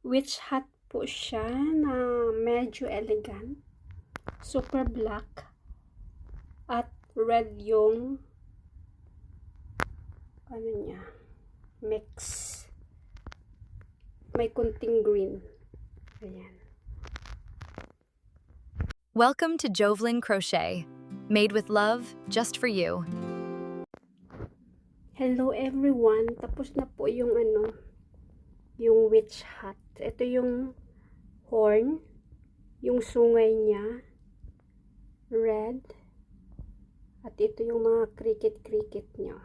Witch hat po siya na medyo elegant. Super black. At red yung ano niya, mix. May kunting green. Ayan. Welcome to Jovelyn Crochet, made with love just for you. Hello everyone. Tapos na po yung yung witch hat. Ito yung horn, yung sungay niya, red, at ito yung mga cricket niya.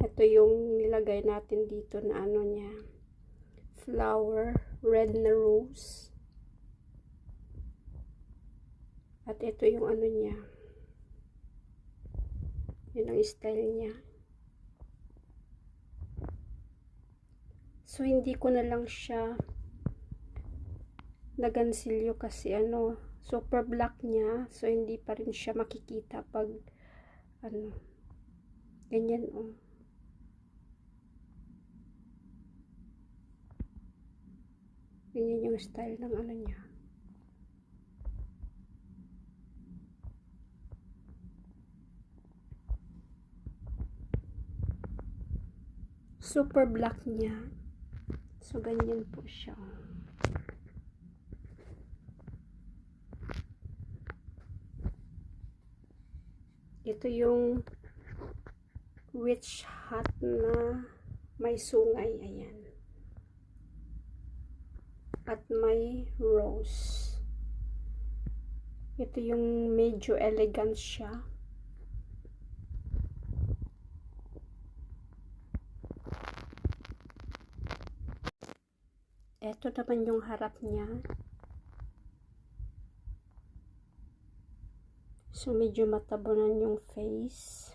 Ito yung nilagay natin dito na ano niya, flower, red na rose. At ito yung ano niya, yun ang style niya. So hindi ko na lang siya nagansilyo kasi super black niya, so hindi pa rin siya makikita pag ganyan ganyan yung style ng niya. Super black niya. So, ganyan po siya. Ito yung witch hat na may sungay. Ayan. At may rose. Ito yung medyo elegant siya. Ito naman yung harap niya. So, medyo matabunan yung face.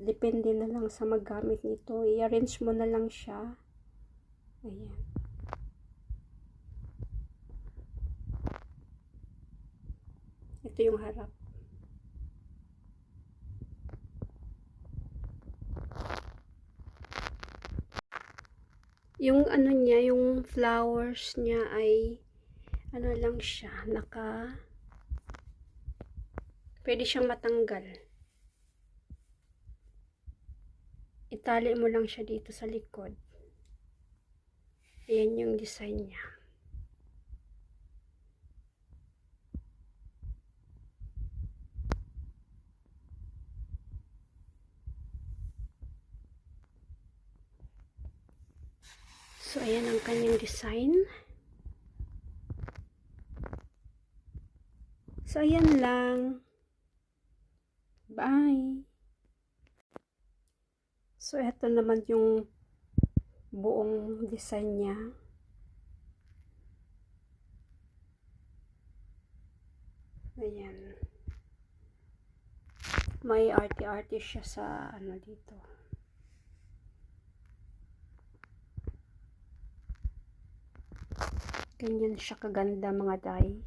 Depende na lang sa maggamit nito. I-arrange mo na lang siya. Ayan. Ito yung harap. Yung niya, yung flowers niya ay lang siya, pwede siyang matanggal. Itali mo lang siya dito sa likod. Ayan yung design niya. So, ayan ang kanyang design. So, ayan lang. Bye! So, ito naman yung buong design niya. Ayan. May arte-arte siya sa dito. Ganyan siya kaganda mga day.